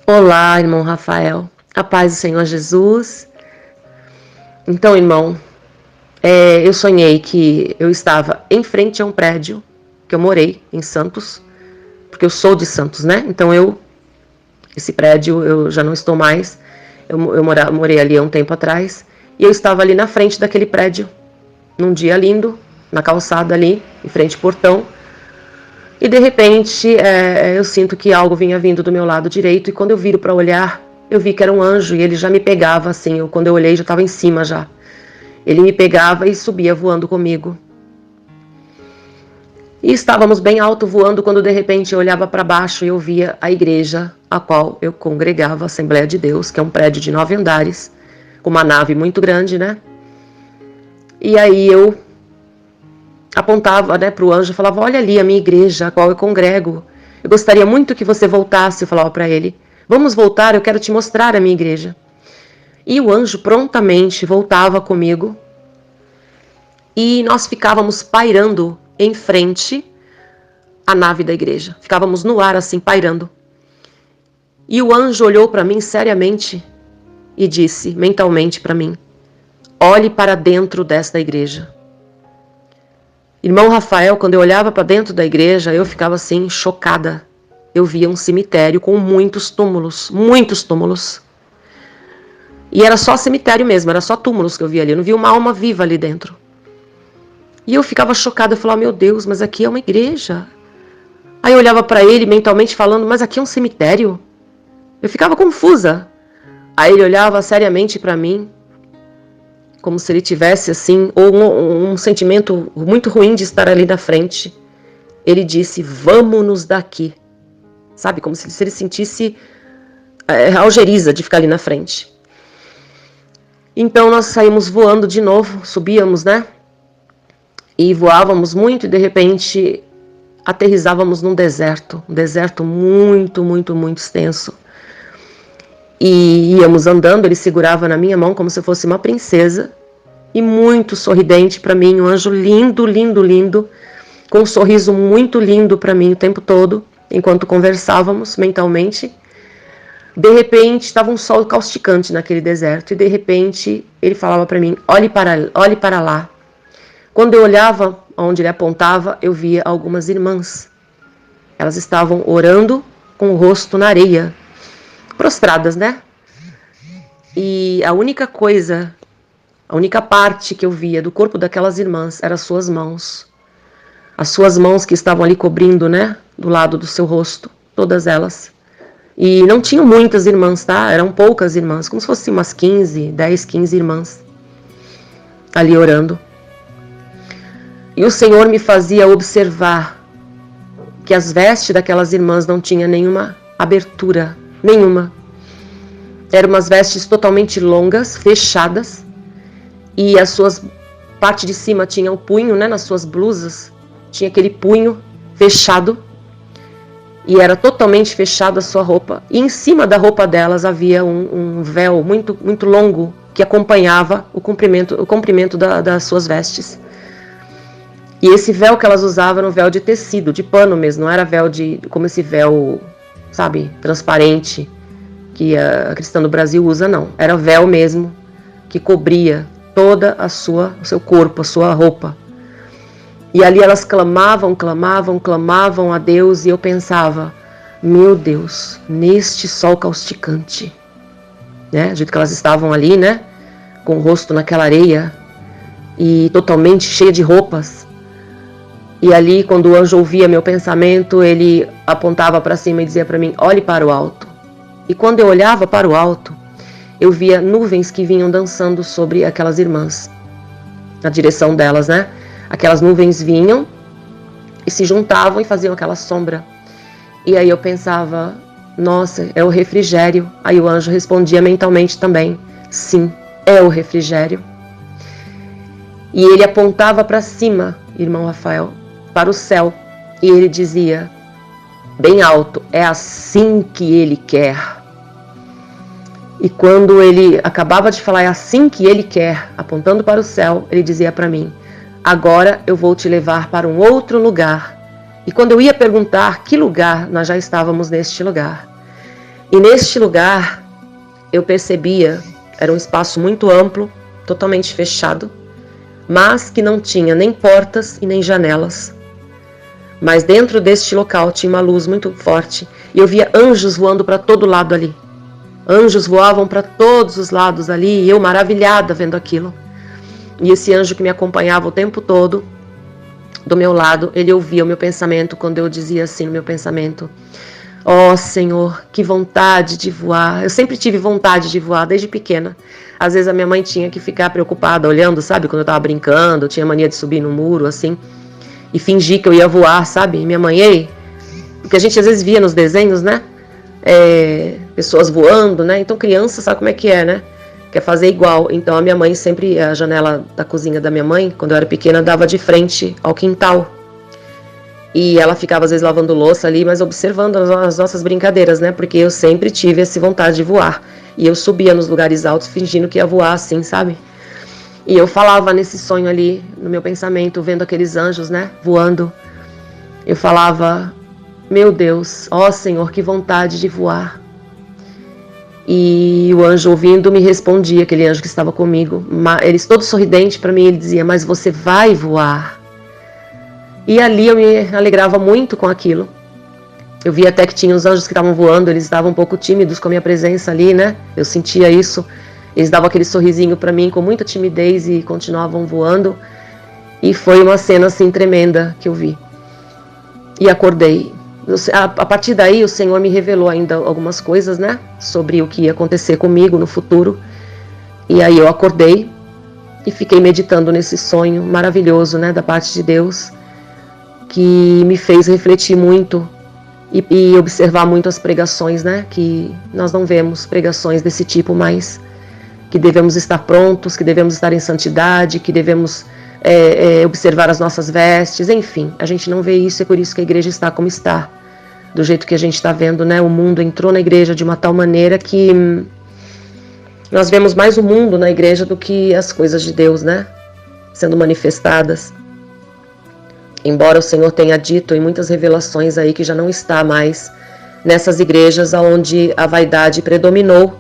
Olá, irmão Rafael. A paz do Senhor Jesus. Então, irmão, eu sonhei que eu estava em frente a um prédio, que eu morei em Santos, porque eu sou de Santos, né? Então, esse prédio eu já não estou mais. Eu morei ali há um tempo atrás, e eu estava ali na frente daquele prédio, num dia lindo, na calçada ali, em frente ao portão. E de repente eu sinto que algo vinha vindo do meu lado direito, e quando eu viro para olhar, eu vi que era um anjo e ele já me pegava assim. Quando eu olhei, já estava em cima já. Ele me pegava e subia voando comigo. E estávamos bem alto voando quando de repente eu olhava para baixo e eu via a igreja a qual eu congregava, a Assembleia de Deus, que é um prédio de 9 andares, com uma nave muito grande, né? E aí eu apontava, né, para o anjo e falava: olha ali a minha igreja, a qual eu congrego. Eu gostaria muito que você voltasse. Eu falava para ele: vamos voltar, eu quero te mostrar a minha igreja. E o anjo prontamente voltava comigo e nós ficávamos pairando em frente à nave da igreja. Ficávamos no ar assim, pairando. E o anjo olhou para mim seriamente e disse mentalmente para mim: olhe para dentro desta igreja. Irmão Rafael, quando eu olhava para dentro da igreja, eu ficava assim, chocada. Eu via um cemitério com muitos túmulos, muitos túmulos. E era só cemitério mesmo, era só túmulos que eu via ali, eu não via uma alma viva ali dentro. E eu ficava chocada, eu falava: meu Deus, mas aqui é uma igreja. Aí eu olhava para ele mentalmente falando: mas aqui é um cemitério? Eu ficava confusa. Aí ele olhava seriamente para mim, como se ele tivesse assim, ou um sentimento muito ruim de estar ali na frente. Ele disse: vamos-nos daqui. Sabe, como se ele sentisse algeriza de ficar ali na frente. Então nós saímos voando de novo, subíamos, né? E voávamos muito e de repente aterrissávamos num deserto. Um deserto muito, muito, muito extenso. E íamos andando, ele segurava na minha mão como se eu fosse uma princesa. E muito sorridente para mim, um anjo lindo, lindo, lindo, com um sorriso muito lindo para mim o tempo todo, enquanto conversávamos mentalmente. De repente, estava um sol causticante naquele deserto, e de repente ele falava para mim: olhe para lá. Quando eu olhava onde ele apontava, eu via algumas irmãs. Elas estavam orando com o rosto na areia, prostradas, né? E a única parte que eu via do corpo daquelas irmãs eram as suas mãos. As suas mãos que estavam ali cobrindo, né, do lado do seu rosto, todas elas. E não tinham muitas irmãs, tá? Eram poucas irmãs, como se fossem umas 10, 15 irmãs ali orando. E o Senhor me fazia observar que as vestes daquelas irmãs não tinham nenhuma abertura, nenhuma. Eram umas vestes totalmente longas, fechadas, e as suas parte de cima tinha o punho, né, nas suas blusas, tinha aquele punho fechado, e era totalmente fechada a sua roupa. E em cima da roupa delas havia um véu muito, muito longo que acompanhava o comprimento das suas vestes. E esse véu que elas usavam era um véu de tecido, de pano mesmo, não era véu como esse véu, sabe, transparente que a cristã do Brasil usa, não. Era véu mesmo que cobria toda o seu corpo, a sua roupa. E ali elas clamavam a Deus, e eu pensava: meu Deus, neste sol causticante, né? Do jeito que elas estavam ali, né? Com o rosto naquela areia e totalmente cheia de roupas. E ali, quando o anjo ouvia meu pensamento, ele apontava para cima e dizia para mim: olhe para o alto. E quando eu olhava para o alto, eu via nuvens que vinham dançando sobre aquelas irmãs, na direção delas, né? Aquelas nuvens vinham e se juntavam e faziam aquela sombra. E aí eu pensava: nossa, é o refrigério. Aí o anjo respondia mentalmente também: sim, é o refrigério. E ele apontava para cima, irmão Rafael, para o céu, e ele dizia bem alto: é assim que ele quer. E quando ele acabava de falar: é assim que ele quer, apontando para o céu, ele dizia para mim: agora eu vou te levar para um outro lugar. E quando eu ia perguntar que lugar, nós já estávamos neste lugar. E neste lugar eu percebia, era um espaço muito amplo, totalmente fechado, mas que não tinha nem portas e nem janelas. Mas dentro deste local tinha uma luz muito forte e eu via anjos voando para todo lado ali. Anjos voavam para todos os lados ali e eu maravilhada vendo aquilo. E esse anjo que me acompanhava o tempo todo, do meu lado, ele ouvia o meu pensamento quando eu dizia assim no meu pensamento: ó Senhor, que vontade de voar. Eu sempre tive vontade de voar, desde pequena. Às vezes a minha mãe tinha que ficar preocupada olhando, sabe? Quando eu tava brincando, eu tinha mania de subir no muro, assim, e fingir que eu ia voar, sabe? E minha mãe, ei, porque a gente às vezes via nos desenhos, né? Pessoas voando, né? Então criança sabe como é que é, né? Quer fazer igual. Então a minha mãe sempre, a janela da cozinha da minha mãe, quando eu era pequena, dava de frente ao quintal. E ela ficava às vezes lavando louça ali, mas observando as nossas brincadeiras, né? Porque eu sempre tive essa vontade de voar. E eu subia nos lugares altos fingindo que ia voar assim, sabe? E eu falava nesse sonho ali, no meu pensamento, vendo aqueles anjos, né? Voando. Eu falava: meu Deus, ó Senhor, que vontade de voar. E o anjo ouvindo me respondia, aquele anjo que estava comigo. Ele todo sorridente para mim, ele dizia: mas você vai voar. E ali eu me alegrava muito com aquilo. Eu vi até que tinha os anjos que estavam voando, eles estavam um pouco tímidos com a minha presença ali, né? Eu sentia isso. Eles davam aquele sorrisinho para mim com muita timidez e continuavam voando. E foi uma cena assim tremenda que eu vi. E acordei. A partir daí o Senhor me revelou ainda algumas coisas, né? Sobre o que ia acontecer comigo no futuro. E aí eu acordei e fiquei meditando nesse sonho maravilhoso, né? Da parte de Deus, que me fez refletir muito e observar muito as pregações, né? Que nós não vemos pregações desse tipo mais. Que devemos estar prontos, que devemos estar em santidade, que devemos observar as nossas vestes, enfim. A gente não vê isso, é por isso que a igreja está como está. Do jeito que a gente está vendo, né? O mundo entrou na igreja de uma tal maneira que nós vemos mais o mundo na igreja do que as coisas de Deus, né? Sendo manifestadas. Embora o Senhor tenha dito em muitas revelações aí que já não está mais nessas igrejas onde a vaidade predominou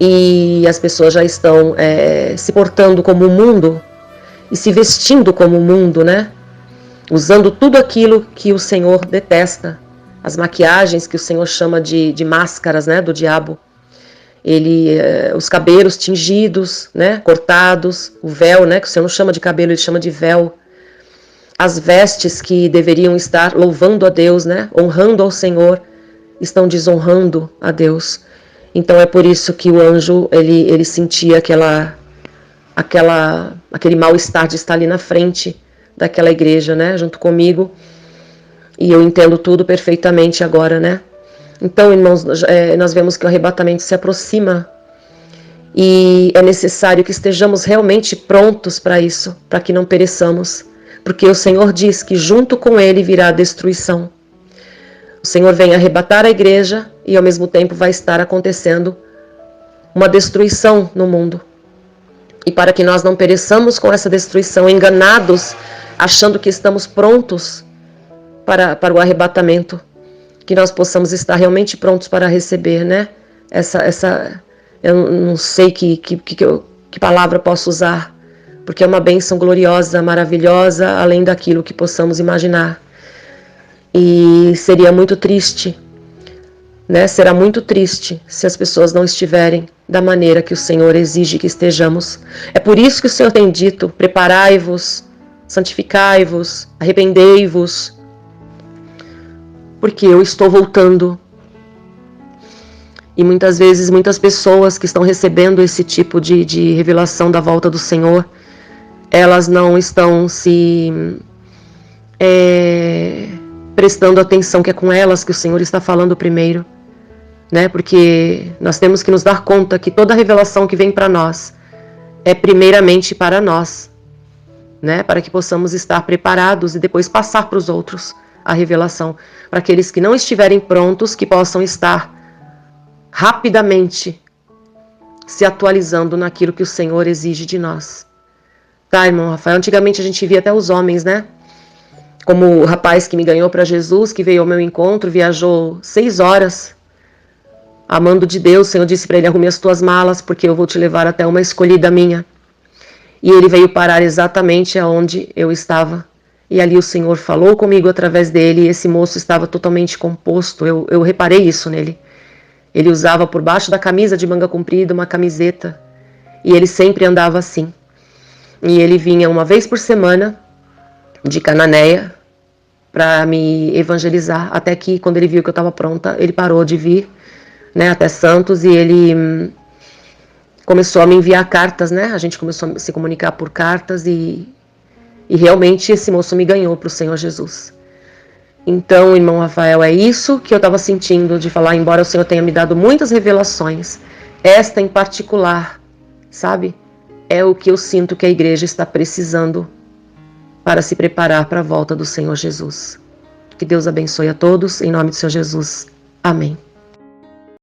e as pessoas já estão se portando como o mundo e se vestindo como o mundo, né? Usando tudo aquilo que o Senhor detesta, as maquiagens que o Senhor chama de máscaras, né, do diabo. Os cabelos tingidos, né, cortados, o véu, né, que o Senhor não chama de cabelo, ele chama de véu. As vestes que deveriam estar louvando a Deus, né, honrando ao Senhor, estão desonrando a Deus. Então é por isso que o anjo, ele sentia aquele mal-estar de estar ali na frente daquela igreja, né, junto comigo. E eu entendo tudo perfeitamente agora, né? Então, irmãos, nós vemos que o arrebatamento se aproxima e é necessário que estejamos realmente prontos para isso, para que não pereçamos. Porque o Senhor diz que junto com ele virá a destruição. O Senhor vem arrebatar a igreja e ao mesmo tempo vai estar acontecendo uma destruição no mundo. E para que nós não pereçamos com essa destruição, enganados, achando que estamos prontos para o arrebatamento, que nós possamos estar realmente prontos para receber, né? Eu não sei que palavra posso usar, porque é uma bênção gloriosa, maravilhosa, além daquilo que possamos imaginar. E seria muito triste, né? Será muito triste se as pessoas não estiverem da maneira que o Senhor exige que estejamos. É por isso que o Senhor tem dito: preparai-vos, santificai-vos, arrependei-vos, porque eu estou voltando. E muitas vezes, muitas pessoas que estão recebendo esse tipo de revelação da volta do Senhor, elas não estão se prestando atenção que é com elas que o Senhor está falando primeiro, né? Porque nós temos que nos dar conta que toda revelação que vem para nós é primeiramente para nós, né? Para que possamos estar preparados e depois passar para os outros a revelação, para aqueles que não estiverem prontos, que possam estar rapidamente se atualizando naquilo que o Senhor exige de nós. Tá, irmão Rafael? Antigamente a gente via até os homens, né? Como o rapaz que me ganhou para Jesus, que veio ao meu encontro, viajou 6 horas amando de Deus, o Senhor disse para ele: arrume as tuas malas, porque eu vou te levar até uma escolhida minha. E ele veio parar exatamente aonde eu estava. E ali o Senhor falou comigo através dele, e esse moço estava totalmente composto. Eu reparei isso nele. Ele usava por baixo da camisa de manga comprida uma camiseta, e ele sempre andava assim. E ele vinha uma vez por semana de Cananéia para me evangelizar, até que quando ele viu que eu estava pronta, ele parou de vir, né, até Santos, e ele começou a me enviar cartas, né? A gente começou a se comunicar por cartas, e realmente esse moço me ganhou para o Senhor Jesus. Então, irmão Rafael, é isso que eu estava sentindo de falar, embora o Senhor tenha me dado muitas revelações, esta em particular, sabe? É o que eu sinto que a igreja está precisando para se preparar para a volta do Senhor Jesus. Que Deus abençoe a todos, em nome do Senhor Jesus. Amém.